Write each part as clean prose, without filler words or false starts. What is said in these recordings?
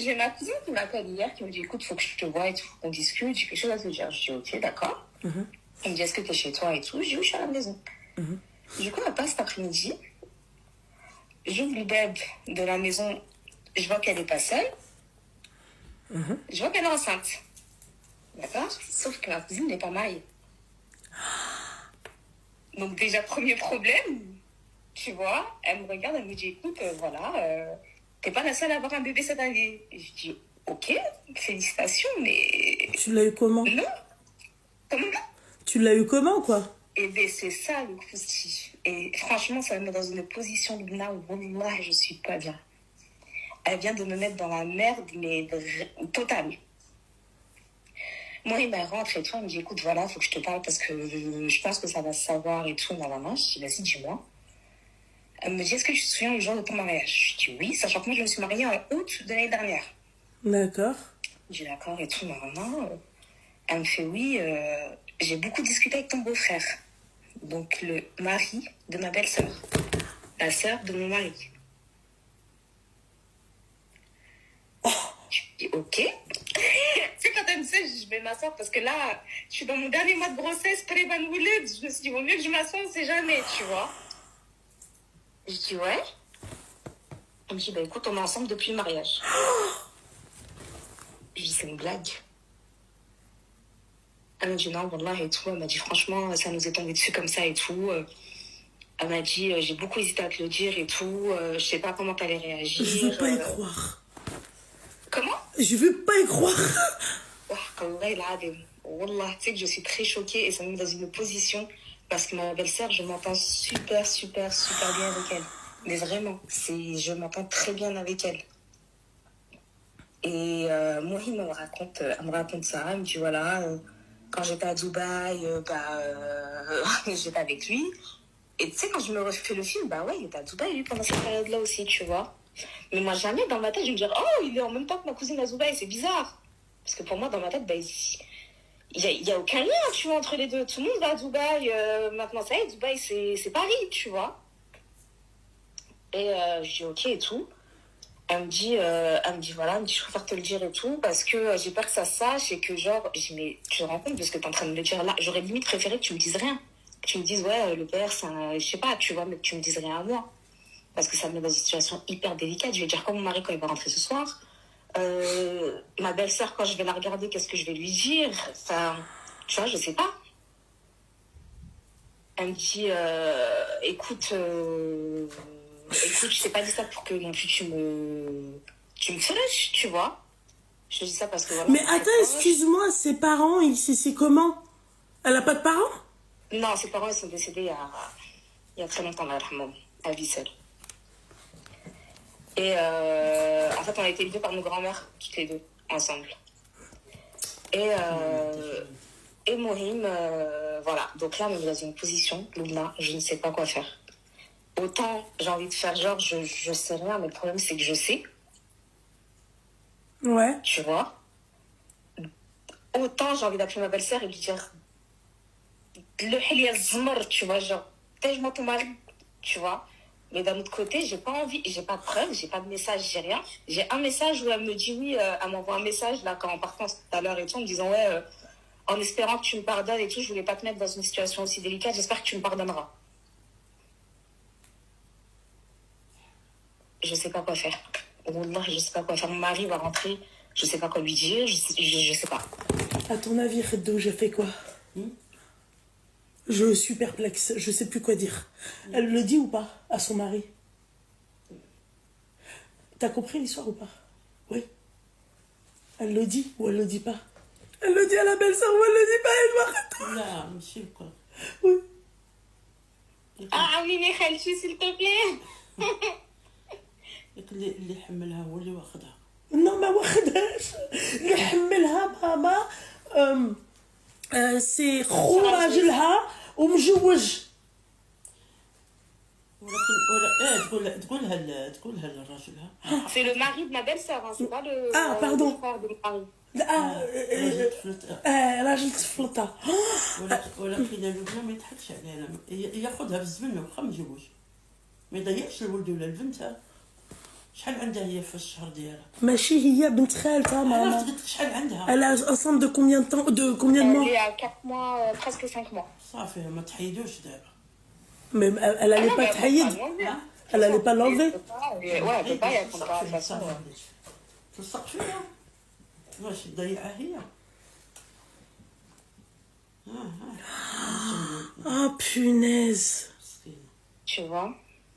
j'ai ma cousine qui m'appelle hier, qui me dit, écoute, faut que je te voie et tout, qu'on discute, j'ai quelque chose à te dire. Je dis, ok, d'accord. Elle me dit, est-ce que t'es chez toi et tout? Je dis, oui, je suis à la maison. Du coup, elle passe cet après-midi. J'ouvre le web de la maison, je vois qu'elle n'est pas seule. Je vois qu'elle est enceinte. D'accord? Sauf que ma cousine n'est pas mariée. Donc déjà, premier problème, tu vois, elle me regarde, elle me dit, écoute, t'es pas la seule à avoir un bébé cette année. Et je dis, ok, félicitations, mais Tu l'as eu comment? non. Comment? Tu l'as eu comment, quoi? Et bien, c'est ça le croustillant. Et franchement, ça me met dans une position de là où, wallah, je suis pas bien. Elle vient de me mettre dans la merde, mais totale. Moi, il me rentre et tout, elle me dit, écoute, voilà, faut que je te parle parce que je pense que ça va se savoir et tout, normalement. Je dis, vas-y, dis-moi. Elle me dit, est-ce que tu te souviens du jour de ton mariage? Je dis, oui, sachant que moi, je me suis mariée en août de l'année dernière. D'accord. Je dis, d'accord et tout, normalement. Elle me fait, oui, j'ai beaucoup discuté avec ton beau-frère. Donc, le mari de ma belle-sœur. La sœur de mon mari. Je dis, ok. Tu sais, quand elle me dit, je vais m'asseoir parce que là, je suis dans mon dernier mois de grossesse, pré-ban Wouled. Je me suis dit, vaut mieux que je m'assoie, on sait jamais, tu vois. Je dis, ouais. Elle me dit, bah écoute, on est ensemble depuis le mariage. Je dis, c'est une blague. Elle m'a dit, non, wallah et tout. Elle m'a dit, franchement, ça nous est tombé dessus comme ça et tout. Elle m'a dit, j'ai beaucoup hésité à te le dire et tout. Je sais pas comment t'allais réagir. Je veux pas y croire. Comment? Je veux pas y croire. Wallah, tu sais que je suis très choquée et ça me met dans une position parce que ma belle-sœur, je m'entends super, super, super bien avec elle. Mais vraiment, je m'entends très bien avec elle. Et moi, elle me raconte ça. Elle me dit, voilà, quand j'étais à Dubaï, j'étais avec lui. Et tu sais, quand je me refais le film, bah ouais, il était à Dubaï, lui, pendant cette période-là aussi, tu vois. Mais moi, jamais dans ma tête, je me dirais, oh, il est en même temps que ma cousine à Dubaï, c'est bizarre. Parce que pour moi, dans ma tête, bah, il y a aucun lien, tu vois, entre les deux. Tout le monde va à Dubaï. Maintenant, ça y est, Dubaï, c'est Paris, tu vois. Et je dis, ok et tout. Elle me dit, voilà, elle me dit, je préfère te le dire et tout, parce que j'ai peur que ça se sache et que, genre, je dis, mais tu te rends compte de ce que t'es en train de me dire là? J'aurais limite préféré que tu me dises rien. Que tu me dises, ouais, le père, c'est un, je sais pas, tu vois, mais que tu me dises rien à moi. Parce que ça me met dans une situation hyper délicate. Je vais dire, comme mon mari, quand il va rentrer ce soir, ma belle-sœur, quand je vais la regarder, qu'est-ce que je vais lui dire? Enfin, tu vois, je sais pas. Elle me dit, écoute, je t'ai pas dit ça pour que non plus tu me flushes, tu vois. Je te dis ça parce que voilà. Mais attends, excuse-moi, ses parents, c'est comment? Elle a pas de parents? Non, ses parents, ils sont décédés il y a très longtemps, là, elle vit seule. Et en fait, on a été élevés par nos grands-mères, toutes les deux, ensemble. Et Mohim, voilà. Donc là, on est dans une position où là, je ne sais pas quoi faire. Autant j'ai envie de faire genre, je sais rien, mais le problème, c'est que je sais. Ouais. Tu vois. Autant j'ai envie d'appeler ma belle-sœur et lui dire le Hilia Zmar, tu vois, genre, tège-moi ton mari, tu vois. Mais d'un autre côté, j'ai pas envie, j'ai pas de preuves, j'ai pas de message, j'ai rien. J'ai un message où elle me dit oui, elle m'envoie un message là quand en partant tout à l'heure et tout, en me disant ouais, en espérant que tu me pardonnes et tout, je voulais pas te mettre dans une situation aussi délicate, j'espère que tu me pardonneras. Je sais pas quoi faire. Wallah, je sais pas quoi faire. Mon mari va rentrer, je sais pas quoi lui dire, je sais pas. À ton avis, Reddo, j'ai fait quoi? Je suis perplexe, je sais plus quoi dire. Elle le dit ou pas à son mari? T'as compris l'histoire ou pas? Oui. Elle le dit ou elle le dit pas? Elle le dit à la belle-sœur ou elle le dit pas? Elle doit arrêter. لا ماشي الكل. Oui. Ah oui, mais Khalchi, s'il te plaît. اللي حملها هو اللي واخدها. Non, ما واخدهاش. اللي حملها ماما سي خو راجلها ومجوج. ولكن ولا تقولها لراجلها. C'est le mari de ma belle-sœur, hein, c'est pas le. Ah, pardon. Le frère de mon mari. راجل طفلتها. ولكن لبنى ما يضحكش عليها، ياخذها بالزمن واخا مجوج، ما يضيعش الولد ولا البنت. شحال عندها هي في الشهر ديالها؟ ماشي هي بنت خالتها عرفت ماما. قلت لك شحال عندها. Elle a enceinte de combien de temps, de combien de Elle mois? est à 4 mois, presque 5 mois. صافي ما تحيدوش دابا. Mais elle allait non, pas mais elle tailler. peut pas l'enlever, hein. Elle allait pas l'enlever. Elle peut pas, ouais, elle peut pas, elle compte pas de toute façon. تلصق فيها واش تضيعها هي. Oh punaise. مسكينه. Tu vois.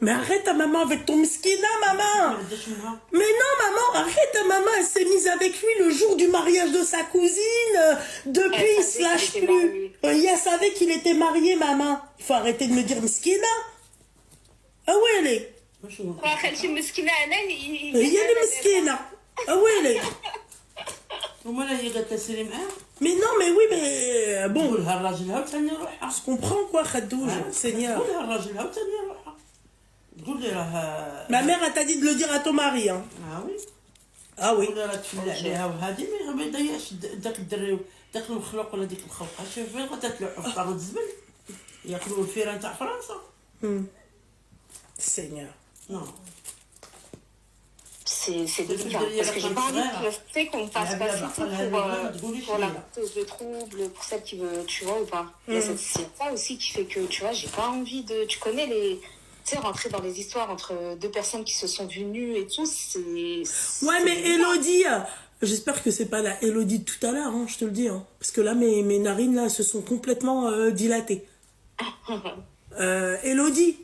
Mais arrête ta maman avec ton miskina, ما maman. عندهاش منها. Mais non, maman, arrête ta maman. Elle s'est mise avec lui le jour du mariage de sa cousine. Depuis, Elle il se savait lâche qu'il était plus. marié. Elle savait qu'il était marié, maman. Il faut arrêter de me dire miskina. Ah ouais, elle est. واش نقول؟ خالتي المسكينه انا هي اللي مسكينة. Ah ouais, elle est. وما لا هي قالت لها سيري معاه. Mais non, mais oui, mais bon. قولها لراجلها وثاني روحها. On se comprend quoi, Khadouj, Seigneur. قولها لراجلها وثاني روحها. تقول لي راه. Ma mère, elle t'a dit de le dire à ton mari, hein. وي. Ah oui. ولا راه تفلع عليها وهذه ما يضيعش داك الدري داك المخلوق ولا ديك الخلقه. شوف فين غادا تلوحوا في طار الزبل ياكلوا الفيران تاع فرنسا. Seigneur. نو. c'est délicat parce que j'ai pas envie que tu sais qu'on me fasse passer pour la porteuse de troubles, pour celle qui veut, tu vois ou pas. C'est ça aussi qui fait que tu vois, j'ai pas envie de, tu connais les, tu sais, rentrer dans les histoires entre deux personnes qui se sont vues nues et tout, c'est. Ouais, mais Elodie, j'espère que c'est pas la Elodie de tout à l'heure, hein, je te le dis, hein. Parce que là, mes narines là se sont complètement dilatées. Elodie,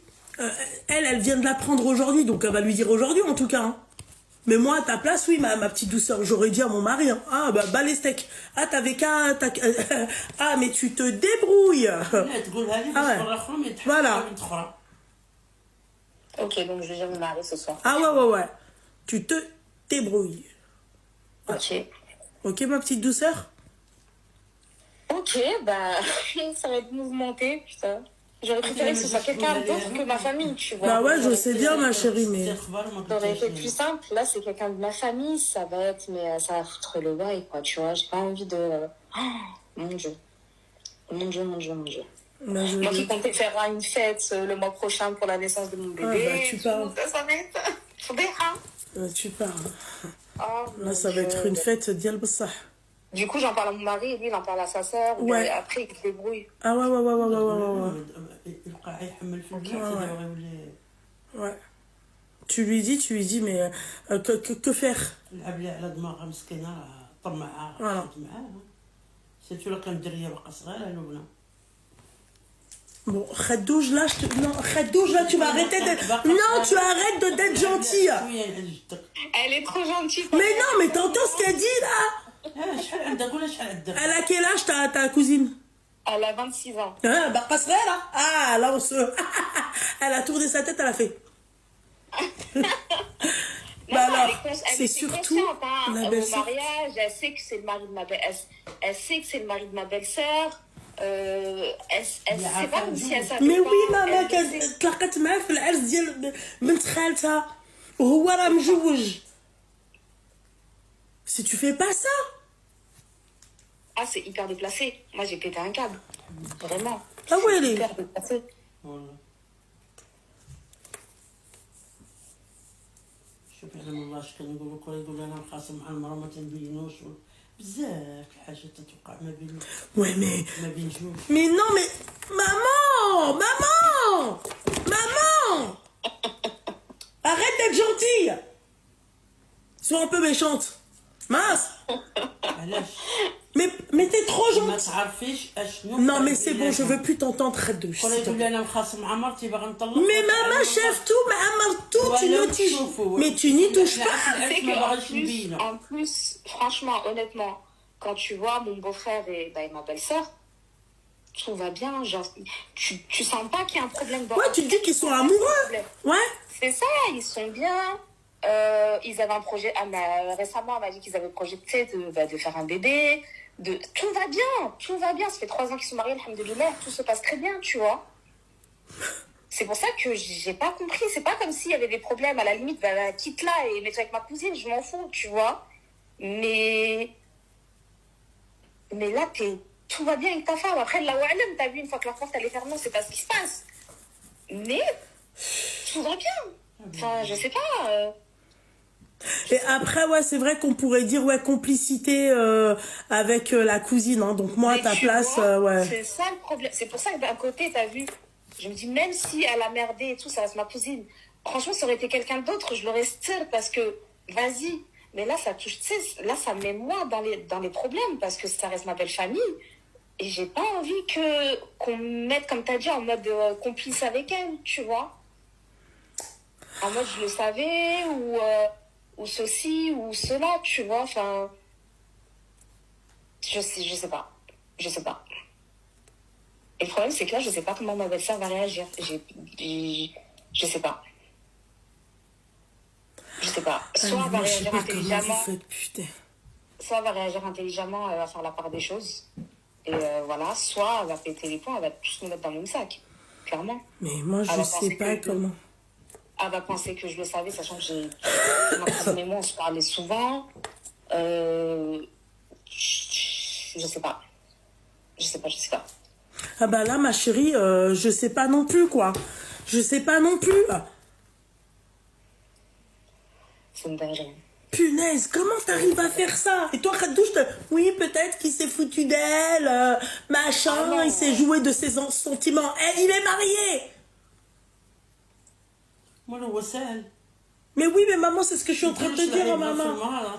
elle vient de l'apprendre aujourd'hui, donc elle va lui dire aujourd'hui en tout cas. Hein. Mais moi, à ta place, oui, ma petite douceur, j'aurais dit à mon mari, hein, ah, bah les steaks. Ah, t'avais qu'à... Ah, mais tu te débrouilles. تقولها لي Ah ouais. باش مرة أخرى ما يتحسش Voilà. بنت أخرى. Ok, donc je vais dire mon mari ce soir. Ah ouais. Tu te débrouilles. Ok. Ok, ma petite douceur? Ok, bah ça va être mouvementé, putain. J'aurais préféré que ce soit quelqu'un d'autre que ma famille, tu vois. Bah ouais, je sais bien, ma chérie, mais... Ça aurait été plus simple. Là, c'est quelqu'un de ma famille, ça va être, mais ça va foutre le bail, quoi, tu vois. J'ai pas envie de. Oh, mon Dieu. Mon Dieu. Bah, je... Moi qui comptais faire une fête le mois prochain pour la naissance de mon bébé. bah, tu parles. Ça va être. Foudeha. Tu parles. Oh, Là, ça va être une fête dial b'sah. Du coup, j'en parle à mon mari et lui, il en parle à sa sœur. Ouais. Après, il se débrouille. Ah ouais. يبقى يحمل في البيت ويولي. Ouais. Tu lui dis, mais que faire? لعب لي على دماغها مسكينه راه طمعها Voilà. عاشت معاه. سيرتو لا كانت دريه باقا صغيره لبنى. Bon, Khadouj, là, non, Khadouj, là, tu vas arrêter d'être... Non, tu arrêtes d'être gentille. شويه على جدك. Elle est trop gentille. Mais non, mais t'entends ce qu'elle dit, là? شحال عندها قولها شحال عندها. Elle a quel âge, ta cousine? Elle a 26 ans. Ah, bah, pas vrai, là. Ah, là, on se... Elle a tourné sa tête, elle a fait... Bah Non, alors, elle c'est était surtout consciente, hein, la au belle-sœur. mariage, elle sait que c'est le mari de ma belle, elle sait que c'est le mari de ma belle-sœur. C'est pas comme si elle savait Mais pas. oui, maman, Elle كانت sait- تلاقت معاه في العرس ديال بنت خالتها وهو راه مجوج. Si tu fais pas ça, Ah, c'est hyper déplacé. Moi, j'ai pété un câble. Vraiment. ah ouais, elle est... Hyper déplacé. والله. شوف انا من الله شكون نقول لك يقول انا مخاصم مع المراه ما تنبينوش بزاف الحاجات تتوقع ما بين Ouais, mais... ما بين جوج. Mais non, mais... Maman Arrête d'être gentille. Sois un peu méchante. Mince. علاش Mais t'es trop ما gentille. تعرفيش اشنو. Non, mais c'est bon, je veux plus t'entendre, Khadouj. كون s'il te يقول plaît. لي انا مخاصم مع مرتي باغا نطلق. Mais maman, chef, tout, mais Amar, tout, tu ne touches... Mais tu n'y touches pas. C'est que en plus, franchement, honnêtement, quand tu vois mon beau-frère et ma belle-sœur, tout va bien. Genre, tu sens pas qu'il y a un problème dans. Ouais, tu te dis qu'ils sont amoureux. Ouais. C'est ça, ils sont bien. Ils avaient un projet. Récemment, elle m'a dit qu'ils avaient le projet de faire un bébé. Tout va bien, tout va bien. Ça fait 3 ans qu'ils sont mariés, alhamdoulilah, tout se passe très bien, tu vois. C'est pour ça que j'ai pas compris. C'est pas comme s'il y avait des problèmes. À la limite, quitte là et mets-toi avec ma cousine, je m'en fous, tu vois. Mais là, tout va bien avec ta femme. Après, là où elle aime, t'as vu, une fois que la porte elle est fermée, c'est pas ce qui se passe. Mais tout va bien. Enfin, je sais pas. Et après, ouais, c'est vrai qu'on pourrait dire, ouais, complicité avec la cousine. Hein. Donc moi, à Mais ta tu place, vois, ouais. c'est ça le problème. C'est pour ça que d'un côté, t'as vu, je me dis, même si elle a merdé et tout, ça reste ma cousine. Franchement, ça aurait été quelqu'un d'autre, je l'aurais still parce que, vas-y. Mais là, ça touche, tu sais, là, ça me met moi dans les problèmes parce que ça reste ma belle famille. Et j'ai pas envie qu'on me mette, comme t'as dit, en mode complice avec elle, tu vois. En mode, je le savais, ou ceci, ou cela, tu vois. Enfin, je sais pas. Je sais pas. Et le problème, c'est que là, je sais pas comment ma belle-sœur va réagir. Je sais pas. Je sais pas. Soit elle va Moi, je sais réagir pas comment vous intelligemment, faites, putain. soit elle va réagir intelligemment, elle va faire la part des choses. Et voilà, soit elle va péter les plombs, elle va tous nous mettre dans le même sac. Clairement. Mais moi, je Elle va sais penser pas que- comment. Elle va penser que je le savais, sachant que mais moi, on se parlait souvent. Je sais pas. Je sais pas. Ah bah là, ma chérie, je sais pas non plus, quoi. Je sais pas non plus. C'est une dinguerie. Punaise, comment t'arrives à faire ça? Et toi, Khadouche, oui, peut-être qu'il s'est foutu d'elle, machin, Ah non. il s'est joué de ses sentiments. Eh, il est marié! moi هو سهل. Mais oui, mais maman, c'est ce que je suis en train de te dire, maman.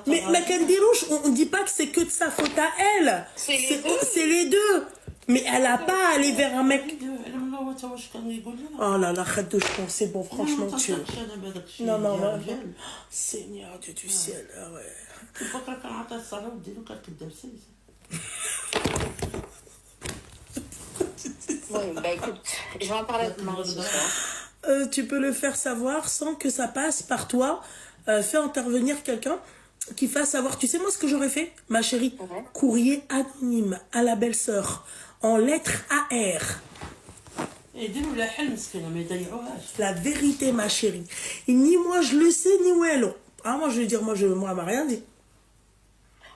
Mais Kendirouche, on dit pas que c'est que de sa faute à elle. C'est les deux. C'est les deux. Mais elle a pas à aller vers un mec. علم الله حتى واش كان يقول لنا. Oh là là, Khadouche, bon, c'est bon, franchement, ما tu... تنطقش انا بهذاك الشيء Non, non, ديال non. الرجال. Seigneur Dieu du ciel, ah ouais. تفكر كنعطيه الصلاه وديرو كنكذب سيس. Ouais, bah écoute, je vais en parler avec Marie ce soir. Tu peux le faire savoir sans que ça passe par toi. Fais intervenir quelqu'un qui fasse savoir. Tu sais, moi, ce que j'aurais fait, ma chérie? Ouais. Courrier anonyme à la belle-sœur, en lettres AR. يديروا لها حل مسكينه ما يضيعوهاش. La vérité, ma chérie. Et ni moi, je le sais, ni elle. Ah, moi, je vais dire, moi, elle m'a rien dit.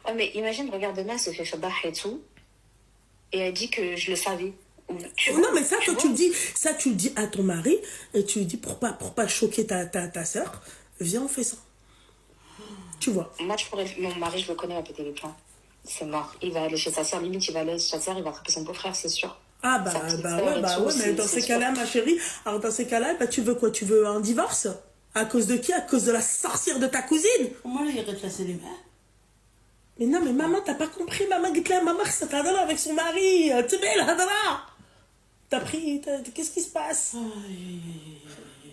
Ouais, mais imagine, regarde, demain, elle se fait Fabah et tout. Et elle dit que je le savais. Tu vois, Non, mais ça, toi, vois. tu le dis à ton mari, et tu lui dis, pour pas choquer ta soeur, viens, on fait ça. Tu vois. Moi, mon mari, je le connais, il va péter les plombs. C'est mort. Il va aller chez sa soeur, limite, il va aller chez sa soeur, il va attraper son beau-frère, c'est sûr. Ah Sa petite sœur et ouais, tout, mais dans c'est ces sûr. cas-là, ma chérie, alors dans ces cas-là, bah, tu veux quoi? Tu veux un divorce? À cause de qui? À cause de la sorcière de ta cousine? وما هي قالت لها سيري معاه. Mais non, mais maman, t'as pas compris, maman, dit-là, maman, ça t'a donné avec son mari, tu mets là, t'as pris, qu'est-ce qui se passe?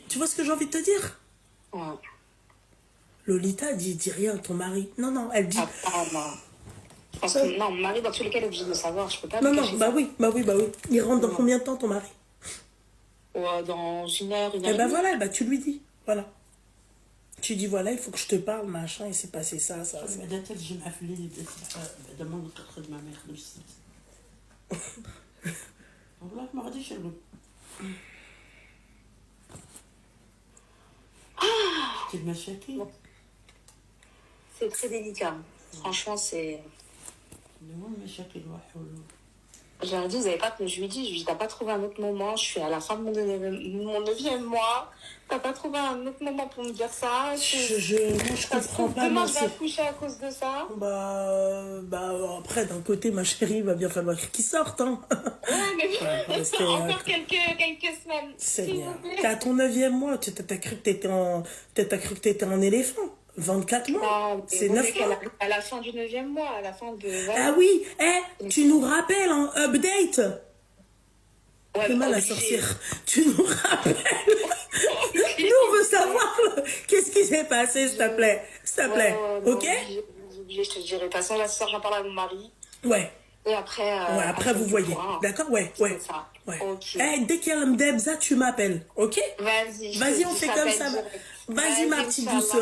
Tu vois ce que j'ai envie de te dire? Ouais. Lolita dit rien à ton mari. Non, non, elle dit... Ah, non. Parce que, non, mon mari, dans tous les cas, il est obligé de le savoir. Je peux pas Non, lui non, cacher bah ça. oui, bah oui, bah oui. Il rentre dans Non. combien de temps, ton mari? Dans une heure Eh et ben demie. voilà, bah tu lui dis, voilà. Tu dis, voilà, il faut que je te parle, machin, il s'est passé ça. بعدا حتى الجمعه في الليل بدات بعدا ما نلقى الخدمه ما يخدمش السبت. والله ما غاديش نقول. شفتي المشاكل C'est très délicat. Franchement, c'est... اللي هو المشاكل وحلول. Je leur dis, vous avez pas... Je lui dis, t'as pas trouvé un autre moment. Je suis à la fin de mon 9e mois. T'as pas trouvé un autre moment pour me dire ça. Moi, je comprends pas. Demain, Moi, je vais accoucher à cause de ça. Bah, après, d'un côté, ma chérie, il va bien falloir qu'il sorte, hein. Ouais, mais parce que, encore quelques semaines. s'il Seigneur. vous plaît. T'es à ton 9e mois, t'as cru que t'étais un éléphant. 24 mois. Non, C'est mais 9 mois. à la fin du 9e mois, à la fin de... Ah oui, tu nous rappelles, hein, update. Ouais, Demain, la obligé. sorcière, tu nous rappelles. Nous, on veut savoir qu'est-ce qui s'est passé, s'il te plaît. S'il te plaît, ok? Obligé, je te dirai. De toute façon, la soeur, j'en parle à mon mari. Ouais. Et après... Ouais, après, vous voyez. D'accord? Ouais. C'est ça. Ouais. Ok. Dès qu'il y a un Debza, tu m'appelles, ok? Vas-y. Vas-y, on je fait comme t'appelle ça. direct. Vas-y, ma petite Inch'Allah. douceur.